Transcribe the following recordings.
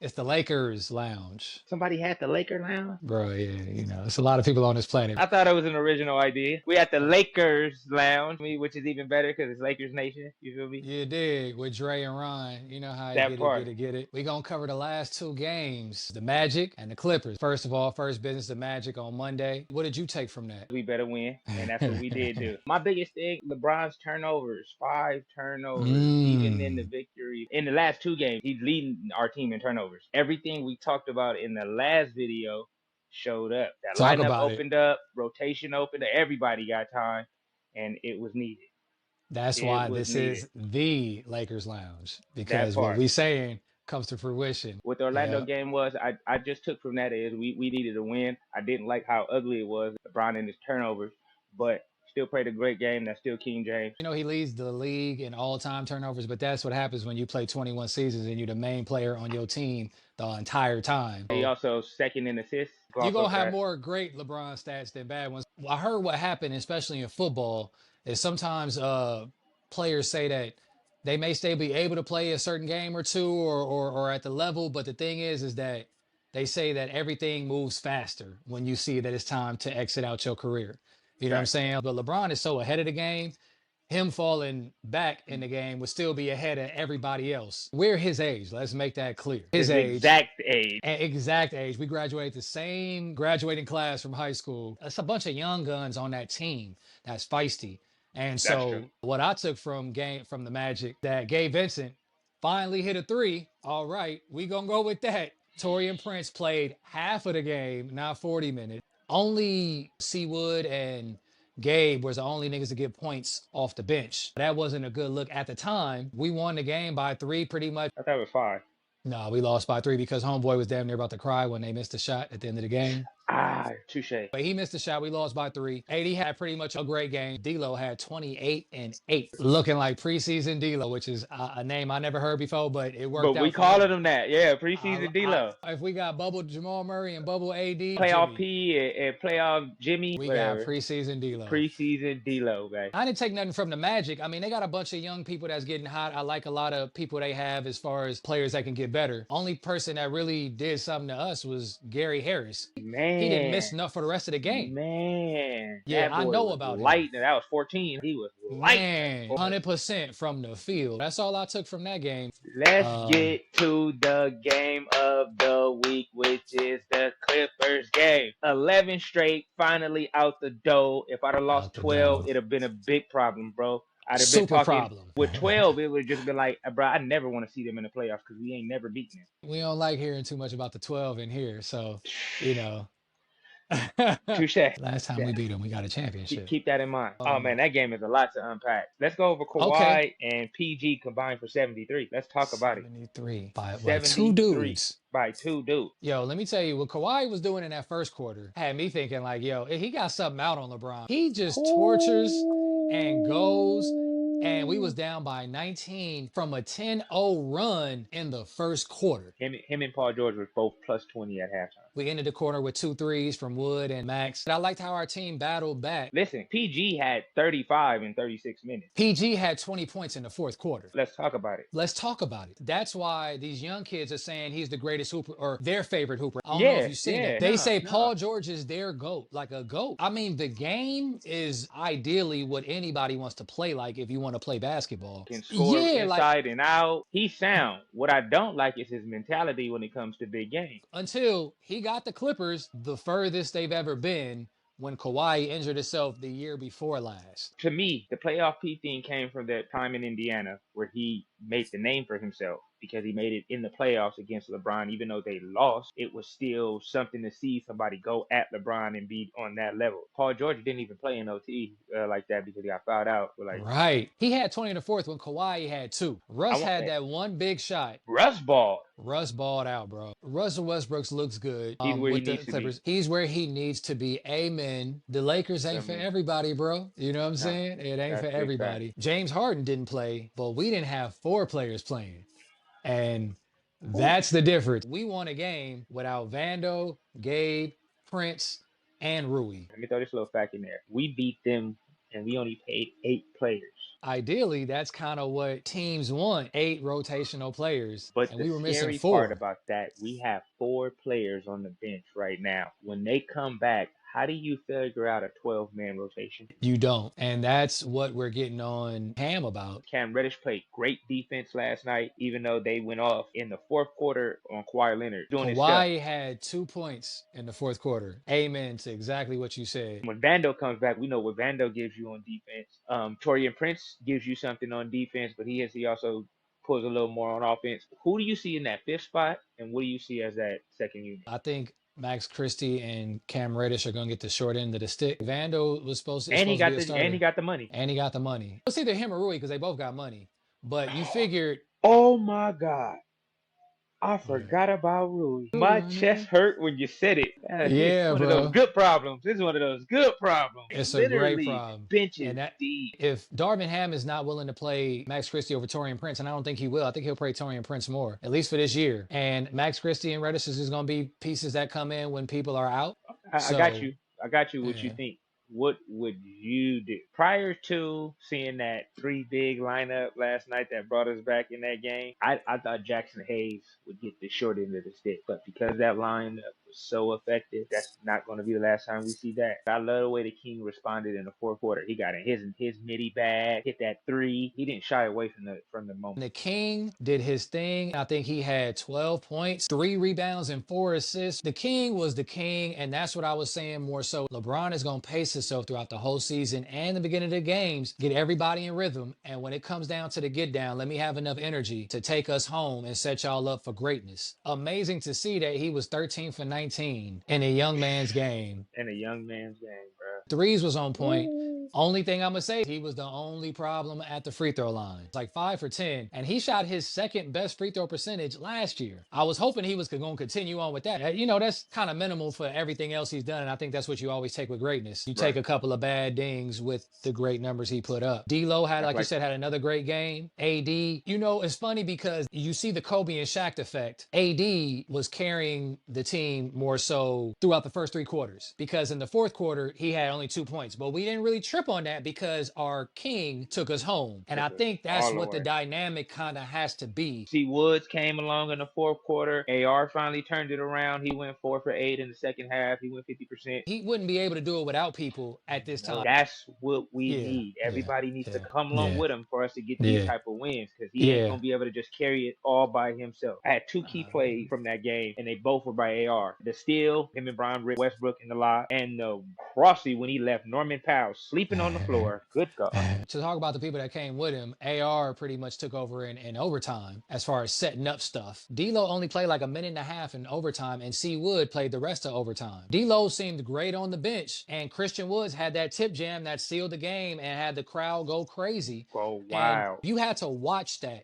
It's the Lakers lounge. Somebody had the Laker Lounge? Bro, yeah, it's a lot of people on this planet. I thought it was an original idea. We at the Lakers Lounge, which is even better because it's Lakers Nation. You feel me? You dig, with Dre and Ryan. You know how I That get it, part. get it, get it. We gonna cover the last two games, the Magic and the Clippers. First of all, first business, the Magic on Monday. What did you take from that? We better win, and that's what we did do. My biggest thing, LeBron's turnovers, 5 turnovers, even in the Mm. victory. In the last 2 games, he's leading our team in turnovers. Everything we talked about in the last video showed up. That Talk lineup about it. opened up, rotation opened up, everybody got time, and it was needed. That's It why was this needed. is the Lakers lounge, That because what part. we saying comes to fruition. What the Orlando Yeah. game was, I just took from that is we needed a win. I didn't like how ugly it was, LeBron and his turnovers, but still played a great game. That's still King James. He leads the league in all-time turnovers, but that's what happens when you play 21 seasons and you're the main player on your team the entire time. He also second in assists. You're Also going to have fast. more great LeBron stats than bad ones. I heard what happened, especially in football, is sometimes players say that they may still be able to play a certain game or two or at the level, but the thing is that they say that everything moves faster when you see that it's time to exit out your career. You know what I'm saying? But LeBron is so ahead of the game. Him falling back in the game would still be ahead of everybody else. We're his age. Let's make that clear. His age. Exact age. Exact age. We graduated the same graduating class from high school. It's a bunch of young guns on that team that's feisty. And so what I took from the Magic, that Gabe Vincent finally hit a three. All right, we gonna go with that. Torian Prince played half of the game, not 40 minutes. Only Seawood and Gabe was the only niggas to get points off the bench. That wasn't a good look at the time. We won the game by 3 pretty much. I thought it was 5. No, we lost by 3 because homeboy was damn near about to cry when they missed a shot at the end of the game. Touche. But he missed a shot. We lost by 3. AD had pretty much a great game. D'Lo had 28 and 8, looking like preseason D'Lo, which is a name I never heard before, but it worked out. But we calling him that, yeah, preseason D'Lo. If we got bubble Jamal Murray and bubble AD, playoff Jimmy. P and playoff Jimmy, we whatever. got preseason D'Lo. Preseason D'Lo, guys. I didn't take nothing from the Magic. I mean, they got a bunch of young people that's getting hot. I like a lot of people they have as far as players that can get better. Only person that really did something to us was Gary Harris. Man, he didn't miss enough for the rest of the game. Man, yeah, I know about light. him. That was 14. He was light. Man, 100% from the field. That's all I took from that game. Let's get to the game of the week, which is the Clippers game. 11 straight, finally out the door. If I'd have lost 12, it'd have been a big problem, bro. I'd have been talking problem. With 12, it would just be like, bro, I never want to see them in the playoffs because we ain't never beaten them. We don't like hearing too much about the 12 in here, so, you know. Touche. Last time we beat them, we got a championship. Keep that in mind. Oh, man, that game is a lot to unpack. Let's go over Kawhi and PG combined for 73. Let's talk about it. 73 by 2 dudes. By 2 dudes. Yo, let me tell you, what Kawhi was doing in that first quarter had me thinking like, yo, he got something out on LeBron. He just tortures and goes. And we was down by 19 from a 10-0 run in the first quarter. Him and Paul George were both plus 20 at halftime. We ended the quarter with 2 threes from Wood and Max. I liked how our team battled back. Listen, PG had 35 in 36 minutes. PG had 20 points in the fourth quarter. Let's talk about it. Let's talk about it. That's why these young kids are saying he's the greatest hooper, or their favorite hooper. I don't know if you've seen it. They say Paul George is their GOAT, like a GOAT. I mean, the game is ideally what anybody wants to play like if you want to play basketball. Can score inside and out. He's sound. What I don't like is his mentality when it comes to big games. Until he got the Clippers the furthest they've ever been when Kawhi injured himself the year before last. To me, the playoff P thing came from that time in Indiana where he made the name for himself because he made it in the playoffs against LeBron. Even though they lost, it was still something to see somebody go at LeBron and be on that level. Paul George didn't even play in OT like that because he got fouled out. Right. He had 20 in the fourth when Kawhi had 2. Russ had that one big shot. Russ balled out, bro. Russell Westbrook looks good. He's where he needs to be. He's where he needs to be. Amen. The Lakers ain't for everybody, bro. You know what I'm saying? It ain't for everybody. James Harden didn't play, but we didn't have 4 players playing. And that's the difference. We won a game without Vando, Gabe, Prince, and Rui. Let me throw this little fact in there. We beat them and we only paid 8 players. Ideally, that's kind of what teams want, 8 rotational players, But and the we were missing scary part 4. about that, we have 4 players on the bench right now. When they come back, how do you figure out a 12-man rotation? You don't. And that's what we're getting on Ham about. Cam Reddish played great defense last night, even though they went off in the fourth quarter on Kawhi Leonard doing his stuff. Kawhi had 2 points in the fourth quarter. Amen to exactly what you said. When Vando comes back, we know what Vando gives you on defense. Torian Prince gives you something on defense, but he also pulls a little more on offense. Who do you see in that fifth spot, and what do you see as that second unit? I think Max Christie and Cam Reddish are going to get the short end of the stick. Vando was supposed to, is And he supposed to got be a the and he starter, got the money. and he got the money. It's either him or Rui because they both got money. But you figured, Oh my God. I yeah, forgot about Rui. My chest hurt when you said it. It's yeah, one of those bro. good problems. This is one of those good problems. It's a great Literally problem. benches And that deep. if Darvin Ham is not willing to play Max Christie over Torian Prince, and I don't think he will, I think he'll play Torian Prince more, at least for this year. And Max Christie and Reddish is just going to be pieces that come in when people are out. I got So, you. I got you. What you yeah. think? What would you do prior to seeing that 3 big lineup last night that brought us back in that game? I thought Jackson Hayes would get the short end of the stick, but because that lineup was so effective, that's not going to be the last time we see that. I love the way the King responded in the fourth quarter. He got in his midi bag, hit that 3. He didn't shy away from the moment. The King did his thing. I think he had 12 points, 3 rebounds, and 4 assists. The King was the King, and that's what I was saying more so. LeBron is going to pace himself throughout the whole season and the beginning of the games, get everybody in rhythm. And when it comes down to the get down, let me have enough energy to take us home and set y'all up for greatness. Amazing to see that he was 13 for 19 in a young man's game. In a young man's game, bro. Threes was on point. Ooh. Only thing I'm going to say, he was the only problem at the free throw line. It's like 5 for 10, and he shot his second best free throw percentage last year. I was hoping he was going to continue on with that. You know, that's kind of minimal for everything else he's done, and I think that's what you always take with greatness. You take a couple of bad dings with the great numbers he put up. D-Lo had, like you said, had another great game. AD, you know, it's funny because you see the Kobe and Shaq effect. AD was carrying the team more so throughout the first 3 quarters because in the fourth quarter, he had only 2 points, but we didn't really trip on that because our King took us home. And I think that's what the dynamic kind of has to be. See, Woods came along in the fourth quarter. AR finally turned it around. He went 4 for 8 in the second half. He went 50%. He wouldn't be able to do it without people at this time. That's what we need. Everybody needs to come along with him for us to get these type of wins because he ain't going to be able to just carry it all by himself. I had 2 key plays from that game, and they both were by AR. The steal, him and Brian Westbrook in the lob, and the Crossy when he left Norman Powell sleeping on the floor. Good God. To talk about the people that came with him, AR pretty much took over in overtime as far as setting up stuff. D-Lo only played like a minute and a half in overtime, and C. Wood played the rest of overtime. D-Lo seemed great on the bench, and Christian Woods had that tip jam that sealed the game and had the crowd go crazy. Go wild. And you had to watch that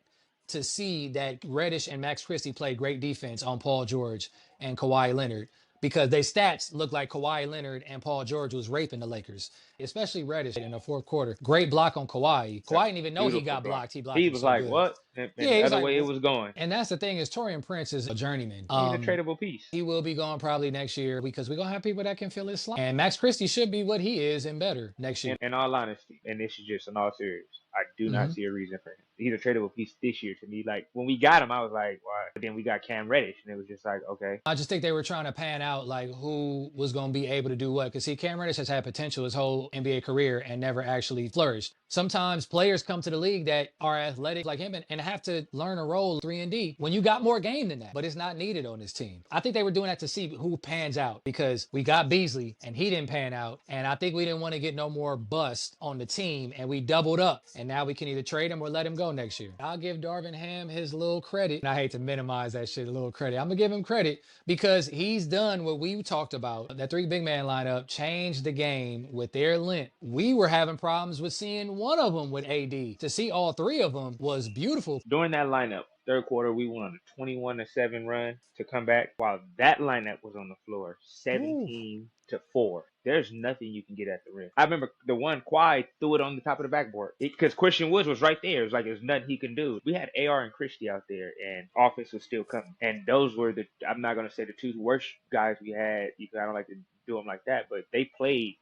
to see that Reddish and Max Christie played great defense on Paul George and Kawhi Leonard, because their stats look like Kawhi Leonard and Paul George was raping the Lakers, especially Reddish in the fourth quarter. Great block on Kawhi. Kawhi didn't even know he got blocked. He blocked. He was like, what? And the other way it was going. And that's the thing is Torian Prince is a journeyman. He's a tradable piece. He will be gone probably next year because we're going to have people that can fill his slot. And Max Christie should be what he is and better next year. In all honesty, and this is just in all seriousness, I do not see a reason for him. He's a tradable piece this year to me. Like, when we got him, I was like, why? But then we got Cam Reddish, and it was just like, okay. I just think they were trying to pan out, like, who was going to be able to do what. Because, see, Cam Reddish has had potential his whole NBA career and never actually flourished. Sometimes players come to the league that are athletic like him and have to learn a role 3-and-D when you got more game than that. But it's not needed on this team. I think they were doing that to see who pans out because we got Beasley and he didn't pan out. And I think we didn't want to get no more bust on the team and we doubled up. And now we can either trade him or let him go next year. I'll give Darvin Ham his little credit. And I hate to minimize that shit, a little credit. I'm going to give him credit because he's done what we talked about. That 3 big man lineup changed the game with their length. We were having problems with seeing one of them with AD. To see all 3 of them was beautiful. During that lineup, third quarter, we went on a 21-7 run to come back. While that lineup was on the floor, 17-4. There's nothing you can get at the rim. I remember the one Kawhi threw it on the top of the backboard because Christian Woods was right there. It was like there's nothing he can do. We had AR and Christie out there, and offense was still coming. And those were I'm not going to say the 2 worst guys we had. I don't like to do them like that, but they played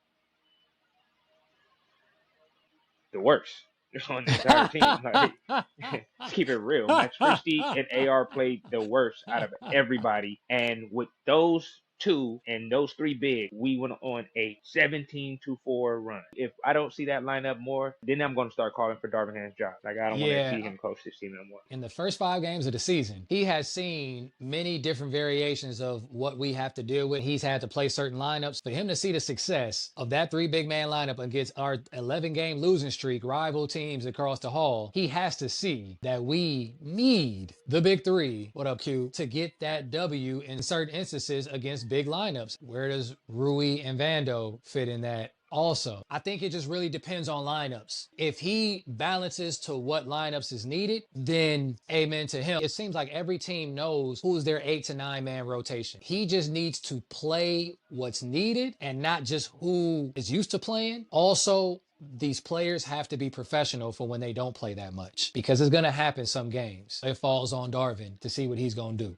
the worst on the entire team. Like, let's keep it real. Max Christie and AR played the worst out of everybody. And with those two and those three big, we went on a 17-4 run. If I don't see that lineup more, then I'm going to start calling for Darvin Ham's job. Like, I don't want to Yeah, see him coach this team no more. in the first 5 games of the season, he has seen many different variations of what we have to deal with. He's had to play certain lineups. For him to see the success of that 3 big man lineup against our 11-game losing streak, rival teams across the hall, he has to see that we need the big three, what up, Q, to get that W in certain instances against big lineups. Where does Rui and Vando fit in that? Also, I think it just really depends on lineups. If he balances to what lineups is needed, then amen to him. It seems like every team knows who's their 8 to 9 man rotation. He just needs to play what's needed and not just who is used to playing. Also, these players have to be professional for when they don't play that much, because it's going to happen some games. It falls on Darvin to see what he's going to do.